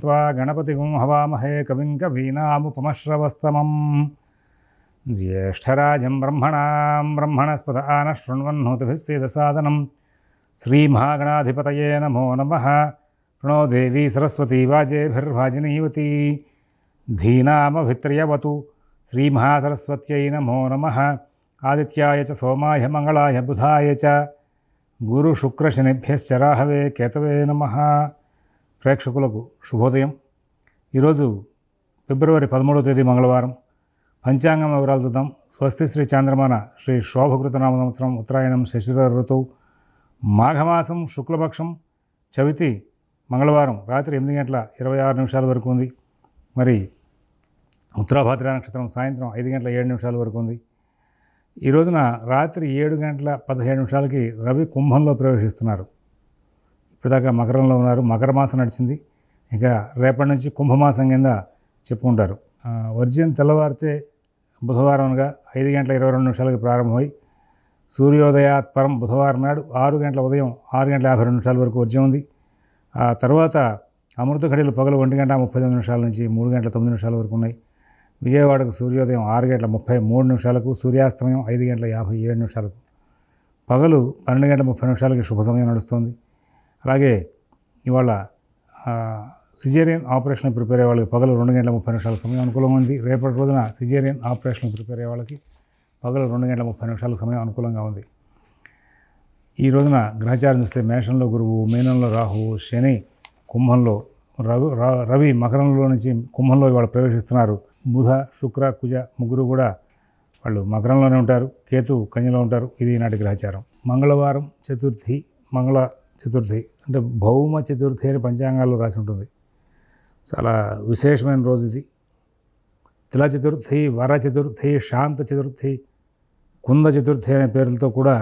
त्वा गणपतिगुं हवामहे कविं कवीनामुपमश्रवस्तमं ज्येष्ठराजं ब्रह्मणस्पत आनः शृण्वन्नोतिभिः सीदसादनं श्रीमहागणाधिपतये नमो नमः। प्रणो देवी सरस्वती वाजेभिर्वाजिनीवती धीनामभित्र्यवतु श्रीमहासरस्वत्यै नमो नमः। आदित्याय च सोमाय मंगलाय बुधाय च గురు-శుక్ర-శనిభ్యశ్చ రాహవే కేతవే నమః. ప్రేక్షకులకు శుభోదయం. ఈరోజు ఫిబ్రవరి 13వ తేదీ మంగళవారం. పంచాంగం వివరాలు చూద్దాం. స్వస్తి శ్రీ చాంద్రమాన శ్రీ శోభకృత నామ సంవత్సరం ఉత్తరాయణం శశిధర ఋతువు మాఘమాసం శుక్లపక్షం చవితి మంగళవారం రాత్రి 8:26 వరకు ఉంది. మరి ఉత్తరాభాద్ర నక్షత్రం సాయంత్రం 5:07 వరకు ఉంది. ఈ రోజున రాత్రి 7:17 రవి కుంభంలో ప్రవేశిస్తున్నారు. ఇప్పటిదాకా మకరంలో ఉన్నారు. మకర మాసం నడిచింది. ఇక రేపటి నుంచి కుంభమాసం కింద చెప్పుకుంటారు. వర్జ్యం తెల్లవారితే బుధవారం అనగా 5:22 ప్రారంభమై సూర్యోదయాత్ పరం బుధవారం నాడు ఉదయం 6:52 వరకు వర్జ్యం ఉంది. ఆ తర్వాత అమృత ఘడియలు పగలు 1:39 నుంచి 3:09 వరకు ఉన్నాయి. విజయవాడకు సూర్యోదయం 6:33 సూర్యాస్తమయం 5:57 పగలు 12:30 శుభ సమయం నడుస్తుంది. అలాగే ఇవాళ సిజేరియన్ ఆపరేషన్ ప్రిపేర్ అయ్యే వాళ్ళకి పగలు 2:30 సమయం అనుకూలంగా ఉంది. రేపటి రోజున సిజేరియన్ ఆపరేషన్ ప్రిపేర్ అయ్యే వాళ్ళకి పగలు 2:30 సమయం అనుకూలంగా ఉంది. ఈ రోజున గ్రహచారం చూస్తే మేషంలో గురువు, మీనంలో రాహువు, శని కుంభంలో, రవి మకరంలో నుంచి కుంభంలో ఇవాళ ప్రవేశిస్తున్నారు. బుధ, శుక్ర, కుజ ముగ్గురు కూడా వాళ్ళు మకరంలోనే ఉంటారు. కేతు కన్యలో ఉంటారు. ఇది ఈనాటి గ్రహచారం. మంగళవారం చతుర్థి, మంగళ చతుర్థి అంటే భౌమ చతుర్థి అని పంచాంగాల్లో రాసి ఉంటుంది. చాలా విశేషమైన రోజు ఇది. తిల చతుర్థి, వర చతుర్థి, శాంత చతుర్థి, కుంద చతుర్థి అనే పేర్లతో కూడా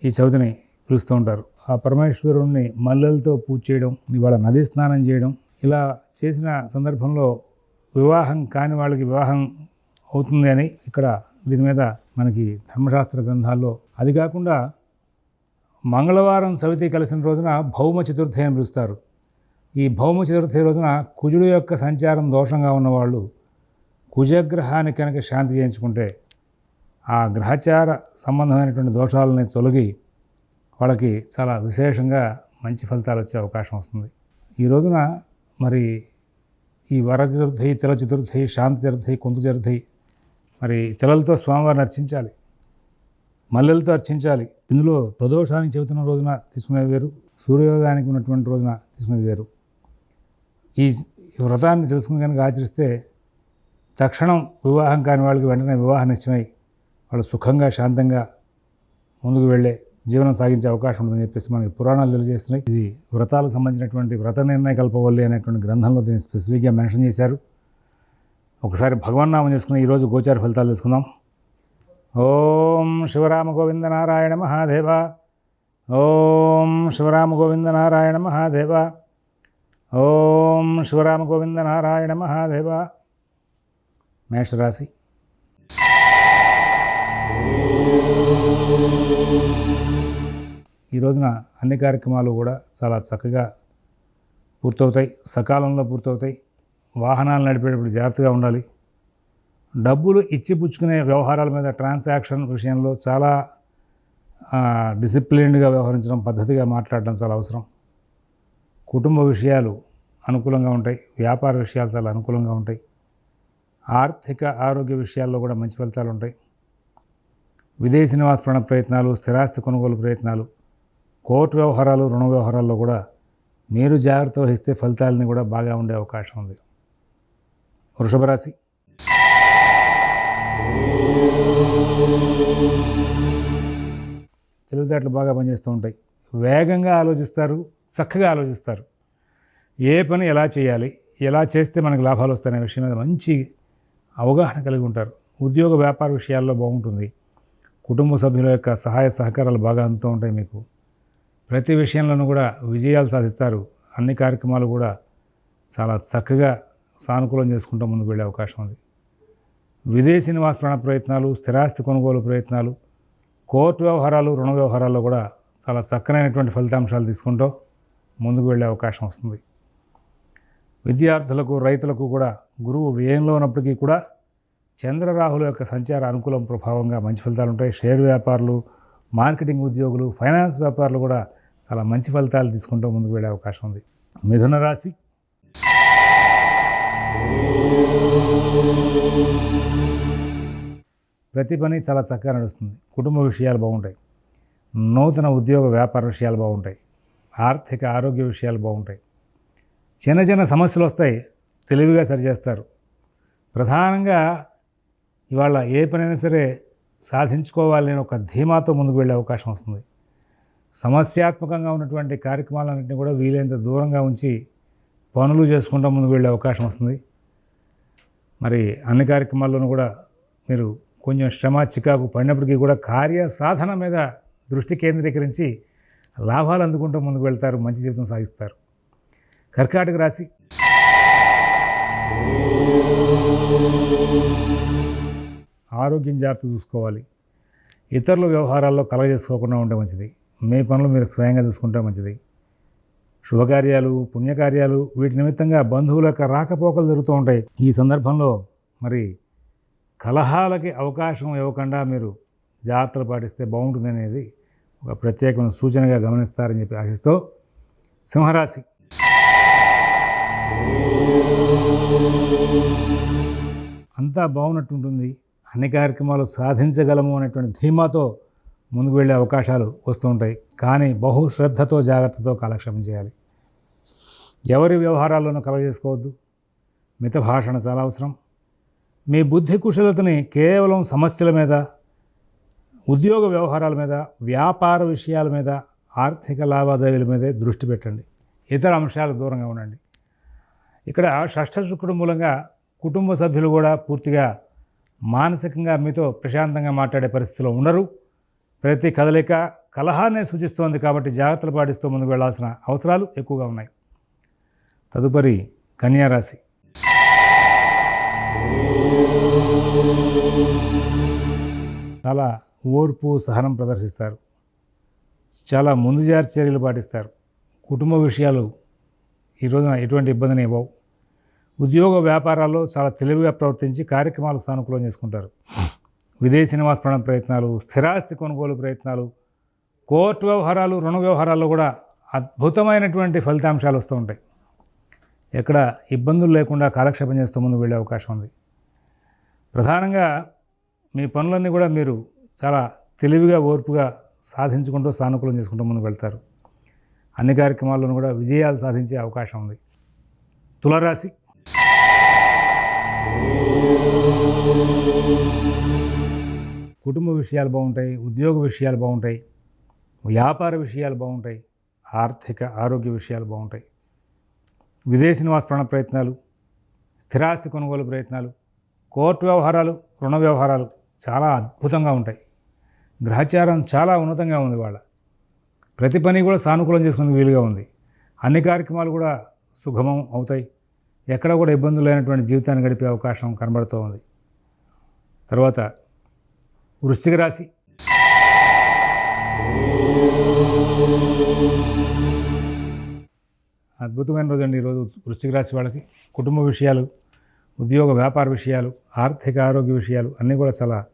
ఈ చవితిని పిలుస్తూ ఉంటారు. ఆ పరమేశ్వరుణ్ణి మల్లెలతో పూజ చేయడం, ఇవాళ నదీ స్నానం చేయడం, ఇలా చేసిన సందర్భంలో వివాహం కాని వాళ్ళకి వివాహం అవుతుంది అని ఇక్కడ దీని మీద మనకి ధర్మశాస్త్ర గ్రంథాల్లో. అది కాకుండా మంగళవారం చవితి కలిసిన రోజున భౌమ చతుర్థి అని పిలుస్తారు. ఈ భౌమ చతుర్థి రోజున కుజుడు యొక్క సంచారం దోషంగా ఉన్నవాళ్ళు కుజగ్రహాన్ని కనుక శాంతి చేయించుకుంటే ఆ గ్రహచార సంబంధమైనటువంటి దోషాలని తొలగి వాళ్ళకి చాలా విశేషంగా మంచి ఫలితాలు వచ్చే అవకాశం వస్తుంది. ఈ రోజున మరి ఈ వర చతుర్థి, తిల చతుర్థి, శాంతి చతుర్థి, కుంత చతుర్థి, మరి తిలలతో స్వామివారిని అర్చించాలి, మల్లెలతో అర్చించాలి. ఇందులో ప్రదోషానికి చెబుతున్న రోజున తీసుకునేది వేరు, సూర్యోదయానికి ఉన్నటువంటి రోజున తీసుకునేది వేరు. ఈ వ్రతాన్ని తెలుసుకుని కనుక ఆచరిస్తే తక్షణం వివాహం కాని వాళ్ళకి వెంటనే వివాహ నిశ్చయమై వాళ్ళు సుఖంగా శాంతంగా ముందుకు వెళ్ళే జీవనం సాగించే అవకాశం ఉందని చెప్పేసి మనకి పురాణాలు తెలియజేస్తున్నాయి. ఇది వ్రతాలకు సంబంధించినటువంటి వ్రత నిర్ణయ కల్పవల్లి అనేటువంటి గ్రంథంలో దీన్ని స్పెసిఫిక్గా మెన్షన్ చేశారు. ఒకసారి భగవన్నామం చేసుకుని ఈరోజు గోచార ఫలితాలు తెలుసుకుందాం. ఓం శివరామ గోవింద నారాయణ మహాదేవ. ఓం శివరామ గోవింద నారాయణ మహాదేవ. ఓం శివరామ గోవింద నారాయణ మహాదేవ. మేషరాశి. ఈ రోజున అన్ని కార్యక్రమాలు కూడా చాలా చక్కగా పూర్తవుతాయి, సకాలంలో పూర్తవుతాయి. వాహనాలు నడిపేటప్పుడు జాగ్రత్తగా ఉండాలి. డబ్బులు ఇచ్చిపుచ్చుకునే వ్యవహారాల మీద ట్రాన్సాక్షన్ విషయంలో చాలా డిసిప్లిన్డ్గా వ్యవహరించడం, పద్ధతిగా మాట్లాడడం చాలా అవసరం. కుటుంబ విషయాలు అనుకూలంగా ఉంటాయి. వ్యాపార విషయాలు చాలా అనుకూలంగా ఉంటాయి. ఆర్థిక ఆరోగ్య విషయాల్లో కూడా మంచి ఫలితాలు ఉంటాయి. విదేశీ నివాస ప్రయత్నాలు, స్థిరాస్తి కొనుగోలు ప్రయత్నాలు, కోర్టు వ్యవహారాలు, రుణ వ్యవహారాల్లో కూడా మీరు జాగ్రత్త వహిస్తే ఫలితాలని కూడా బాగా ఉండే అవకాశం ఉంది. వృషభ రాశి. తెలివితేటలు బాగా పనిచేస్తూ ఉంటాయి. వేగంగా ఆలోచిస్తారు, చక్కగా ఆలోచిస్తారు. ఏ పని ఎలా చేయాలి, ఎలా చేస్తే మనకు లాభాలు వస్తాయనే విషయం మీద మంచి అవగాహన కలిగి ఉంటారు. ఉద్యోగ వ్యాపార విషయాల్లో బాగుంటుంది. కుటుంబ సభ్యుల యొక్క సహాయ సహకారాలు బాగా అందుతూ ఉంటాయి. మీకు ప్రతి విషయంలోనూ కూడా విజయాలు సాధిస్తారు. అన్ని కార్యక్రమాలు కూడా చాలా చక్కగా సానుకూలం చేసుకుంటూ ముందుకు వెళ్ళే అవకాశం ఉంది. విదేశీ నివాస ప్రయత్నాలు, స్థిరాస్తి కొనుగోలు ప్రయత్నాలు, కోర్టు వ్యవహారాలు, రుణ వ్యవహారాల్లో కూడా చాలా చక్కనైనటువంటి ఫలితాంశాలు తీసుకుంటూ ముందుకు వెళ్ళే అవకాశం వస్తుంది. విద్యార్థులకు, రైతులకు కూడా గురువు వ్యయంలో ఉన్నప్పటికీ కూడా చంద్రరాహుల యొక్క సంచార అనుకూలం ప్రభావంగా మంచి ఫలితాలు ఉంటాయి. షేర్ వ్యాపారులు, మార్కెటింగ్ ఉద్యోగులు, ఫైనాన్స్ వ్యాపారులు కూడా చాలా మంచి ఫలితాలు తీసుకుంటూ ముందుకు వెళ్ళే అవకాశం ఉంది. మిథున రాశి. ప్రతి పని చాలా చక్కగా నడుస్తుంది. కుటుంబ విషయాలు బాగుంటాయి. నూతన ఉద్యోగ వ్యాపార విషయాలు బాగుంటాయి. ఆర్థిక ఆరోగ్య విషయాలు బాగుంటాయి. చిన్న చిన్న సమస్యలు వస్తాయి, తెలివిగా సరిచేస్తారు. ప్రధానంగా ఇవాళ ఏ పనైనా సరే సాధించుకోవాలని ఒక ధీమాతో ముందుకు వెళ్ళే అవకాశం వస్తుంది. సమస్యాత్మకంగా ఉన్నటువంటి కార్యక్రమాలన్నింటినీ కూడా వీలైనంత దూరంగా ఉంచి పనులు చేసుకుంటూ ముందుకు వెళ్ళే అవకాశం వస్తుంది. మరి అన్ని కార్యక్రమాల్లోనూ కూడా మీరు కొంచెం శ్రమ, చికాకు పడినప్పటికీ కూడా కార్య సాధన మీద దృష్టి కేంద్రీకరించి లాభాలు అందుకుంటూ ముందుకు వెళ్తారు, మంచి జీవితం సాగిస్తారు. కర్కాటక రాశి. ఆరోగ్యం జాగ్రత్త చూసుకోవాలి. ఇతరుల వ్యవహారాల్లో కలగజేసుకోకుండా ఉంటే మంచిది. మీ పనులు మీరు స్వయంగా చూసుకుంటే మంచిది. శుభకార్యాలు, పుణ్యకార్యాలు వీటి నిమిత్తంగా బంధువుల యొక్క రాకపోకలు జరుగుతూ ఉంటాయి. ఈ సందర్భంలో మరి కలహాలకి అవకాశం ఇవ్వకుండా మీరు జాగ్రత్తలు పాటిస్తే బాగుంటుంది అనేది ఒక ప్రత్యేకమైన సూచనగా గమనిస్తారని చెప్పి ఆశిస్తూ సింహరాశి. అంతా బాగున్నట్టు ఉంటుంది. అన్ని కార్యక్రమాలు సాధించగలము అనేటువంటి ధీమాతో ముందుకు వెళ్ళే అవకాశాలు వస్తూ ఉంటాయి. కానీ బహుశ్రద్ధతో, జాగ్రత్తతో కాలక్షేపం చేయాలి. ఎవరి వ్యవహారాల్లోనూ కలగజేసుకోవద్దు. మిత భాషణ చాలా అవసరం. మీ బుద్ధి కుశలతని కేవలం సమస్యల మీద, ఉద్యోగ వ్యవహారాల మీద, వ్యాపార విషయాల మీద, ఆర్థిక లావాదేవీల మీదే దృష్టి పెట్టండి. ఇతర అంశాలకు దూరంగా ఉండండి. ఇక్కడ షష్ఠ శుక్రుడు మూలంగా కుటుంబ సభ్యులు కూడా పూర్తిగా మానసికంగా మీతో ప్రశాంతంగా మాట్లాడే పరిస్థితిలో ఉండరు. ప్రతి కదలిక కలహాన్నే సూచిస్తోంది. కాబట్టి జాగ్రత్తలు పాటిస్తూ ముందుకు వెళ్లాల్సిన అవసరాలు ఎక్కువగా ఉన్నాయి. తదుపరి కన్యా రాశి. చాలా ఓర్పు, సహనం ప్రదర్శిస్తారు. చాలా ముందు జాగ్రత్త చర్యలు పాటిస్తారు. కుటుంబ విషయాలు ఈ రోజున ఎటువంటి ఇబ్బందిని ఇవ్వవు. ఉద్యోగ వ్యాపారాల్లో చాలా తెలివిగా ప్రవర్తించి కార్యక్రమాలు సానుకూలం చేసుకుంటారు. విదేశీ నివాస ప్రయత్నాలు, స్థిరాస్తి కొనుగోలు ప్రయత్నాలు, కోర్టు వ్యవహారాలు, రుణ వ్యవహారాల్లో కూడా అద్భుతమైనటువంటి ఫలితాంశాలు వస్తూ ఉంటాయి. ఎక్కడ ఇబ్బందులు లేకుండా కాలక్షేపం చేస్తూ ముందుకు వెళ్ళే అవకాశం ఉంది. ప్రధానంగా మీ పనులన్నీ కూడా మీరు చాలా తెలివిగా, ఓర్పుగా సాధించుకుంటూ సానుకూలం చేసుకుంటూ ముందుకు వెళ్తారు. అన్ని కార్యక్రమాల్లోనూ కూడా విజయాలు సాధించే అవకాశం ఉంది. తులారాశి. కుటుంబ విషయాలు బాగుంటాయి. ఉద్యోగ విషయాలు బాగుంటాయి. వ్యాపార విషయాలు బాగుంటాయి. ఆర్థిక ఆరోగ్య విషయాలు బాగుంటాయి. విదేశీ నివాస ప్రయత్నాలు, స్థిరాస్తి కొనుగోలు ప్రయత్నాలు, కోర్టు వ్యవహారాలు, రుణ వ్యవహారాలు చాలా అద్భుతంగా ఉంటాయి. గ్రహచారం చాలా ఉన్నతంగా ఉంది. వాళ్ళ ప్రతి పని కూడా సానుకూలం చేసుకునేందుకు వీలుగా ఉంది. అన్ని కార్యక్రమాలు కూడా సుగమం అవుతాయి. ఎక్కడ కూడా ఇబ్బందులు లేనటువంటి జీవితాన్ని గడిపే అవకాశం కనబడుతూ ఉంది. తర్వాత వృశ్చిక రాశి. అద్భుతమైన రోజు అండి ఈరోజు వృశ్చిక రాశి వాళ్ళకి. కుటుంబ విషయాలు, ఉద్యోగ వ్యాపార విషయాలు, ఆర్థిక ఆరోగ్య విషయాలు అన్నీ కూడా చాలా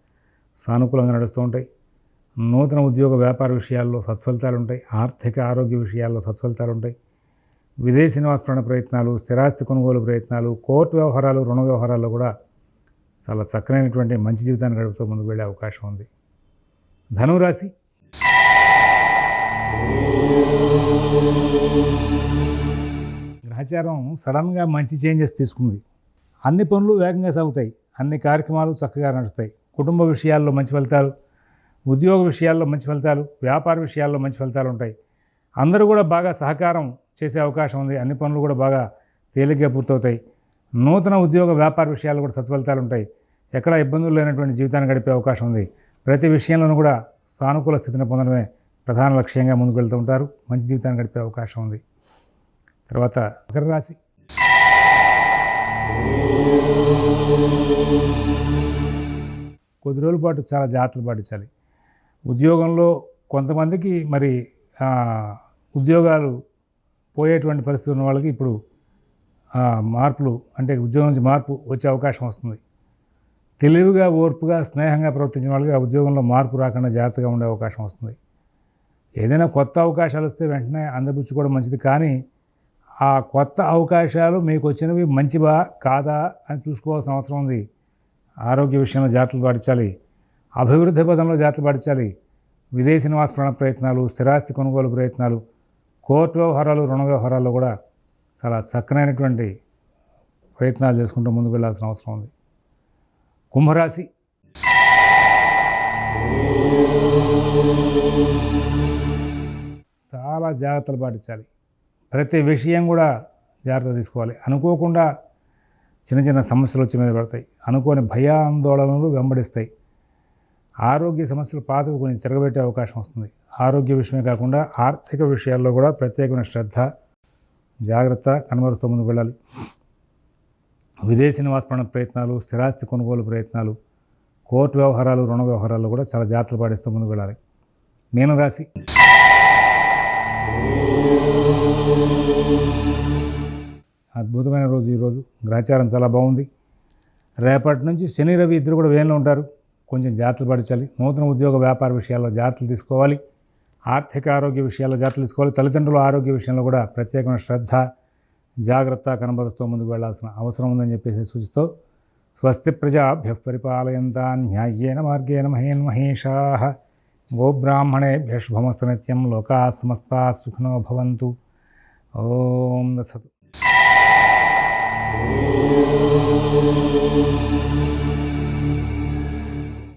సానుకూలంగా నడుస్తూ ఉంటాయి. నూతన ఉద్యోగ వ్యాపార విషయాల్లో సత్ఫలితాలు ఉంటాయి. ఆర్థిక ఆరోగ్య విషయాల్లో సత్ఫలితాలు ఉంటాయి. విదేశీ నివాస ప్రయత్నాలు, స్థిరాస్తి కొనుగోలు ప్రయత్నాలు, కోర్టు వ్యవహారాలు, రుణ వ్యవహారాల్లో కూడా చాలా చక్కనైనటువంటి మంచి జీవితాన్ని గడుపుతూ ముందుకు వెళ్ళే అవకాశం ఉంది. ధనురాశి. గ్రహచారం సడన్గా మంచి చేంజెస్ తీసుకుంది. అన్ని పనులు వేగంగా సాగుతాయి. అన్ని కార్యక్రమాలు చక్కగా నడుస్తాయి. కుటుంబ విషయాల్లో మంచి ఫలితాలు, ఉద్యోగ విషయాల్లో మంచి ఫలితాలు, వ్యాపార విషయాల్లో మంచి ఫలితాలు ఉంటాయి. అందరూ కూడా బాగా సహకారం చేసే అవకాశం ఉంది. అన్ని పనులు కూడా బాగా తేలిగ్గా పూర్తవుతాయి. నూతన ఉద్యోగ వ్యాపార విషయాల్లో కూడా సత్ఫలితాలు ఉంటాయి. ఎక్కడ ఇబ్బందులు లేనటువంటి జీవితాన్ని గడిపే అవకాశం ఉంది. ప్రతి విషయంలోనూ కూడా సానుకూల స్థితిని పొందడమే ప్రధాన లక్ష్యంగా ముందుకు వెళ్తూ ఉంటారు. మంచి జీవితాన్ని గడిపే అవకాశం ఉంది. తర్వాత మకర రాశి. కొద్ది రోజుల పాటు చాలా జాగ్రత్తలు పాటించాలి. ఉద్యోగంలో కొంతమందికి మరి ఉద్యోగాలు పోయేటువంటి పరిస్థితి ఉన్న వాళ్ళకి ఇప్పుడు మార్పులు అంటే ఉద్యోగం నుంచి మార్పు వచ్చే అవకాశం వస్తుంది. తెలివిగా, ఓర్పుగా, స్నేహంగా ప్రవర్తించిన వాళ్ళకి ఆ ఉద్యోగంలో మార్పు రాకుండా జాగ్రత్తగా ఉండే అవకాశం వస్తుంది. ఏదైనా కొత్త అవకాశాలు వస్తే వెంటనే అందిపుచ్చుకోవడం మంచిది. కానీ ఆ కొత్త అవకాశాలు మీకు వచ్చినవి మంచివా కాదా అని చూసుకోవాల్సిన అవసరం ఉంది. ఆరోగ్య విషయంలో జాగ్రత్తలు పాటించాలి. అభివృద్ధి పదంలో జాగ్రత్తలు పాటించాలి. విదేశీ నివాస ప్రయత్నాలు, స్థిరాస్తి కొనుగోలు ప్రయత్నాలు, కోర్టు వ్యవహారాలు, రుణ వ్యవహారాల్లో కూడా చాలా చక్కనైనటువంటి ప్రయత్నాలు చేసుకుంటూ ముందుకు వెళ్ళాల్సిన అవసరం ఉంది. కుంభరాశి. చాలా జాగ్రత్తలు పాటించాలి. ప్రతి విషయం కూడా జాగ్రత్త తీసుకోవాలి. అనుకోకుండా చిన్న చిన్న సమస్యలు వచ్చి మీద పడతాయి. అనుకోని భయాందోళనలు వెంబడిస్తాయి. ఆరోగ్య సమస్యలు పాతవి కొన్ని తిరగబెట్టే అవకాశం వస్తుంది. ఆరోగ్య విషయమే కాకుండా ఆర్థిక విషయాల్లో కూడా ప్రత్యేకమైన శ్రద్ధ, జాగ్రత్త కనబరుస్తూ ముందుకు వెళ్ళాలి. విదేశీ నివాస ప్రయత్నాలు, స్థిరాస్తి కొనుగోలు ప్రయత్నాలు, కోర్టు వ్యవహారాలు, రుణ వ్యవహారాల్లో కూడా చాలా జాగ్రత్తలు పాటిస్తూ ముందుకు వెళ్ళాలి. మీనరాశి. అద్భుతమైన రోజు ఈరోజు. గ్రహచారం చాలా బాగుంది. రేపటి నుంచి శని, రవి ఇద్దరు కూడా వేయంలో ఉంటారు. కొంచెం జాగ్రత్తలు పాటించాలి. నూతన ఉద్యోగ వ్యాపార విషయాల్లో జాగ్రత్తలు తీసుకోవాలి. ఆర్థిక ఆరోగ్య విషయాల్లో జాగ్రత్తలు తీసుకోవాలి. తల్లిదండ్రుల ఆరోగ్య విషయంలో కూడా ప్రత్యేకమైన శ్రద్ధ, జాగ్రత్త కనబరుస్తూ ముందుకు వెళ్లాల్సిన అవసరం ఉందని చెప్పేసి సూచిస్తూ స్వస్తి ప్రజాభ్యః పరిపాలయంతాం న్యాయేన మార్గేణ మహేన్మహేషాః గోబ్రాహ్మణేభ్యః శుభమస్తు నిత్యం. లోకాః సమస్తాః సుఖినో భవంతు. ఓం తత్సత్.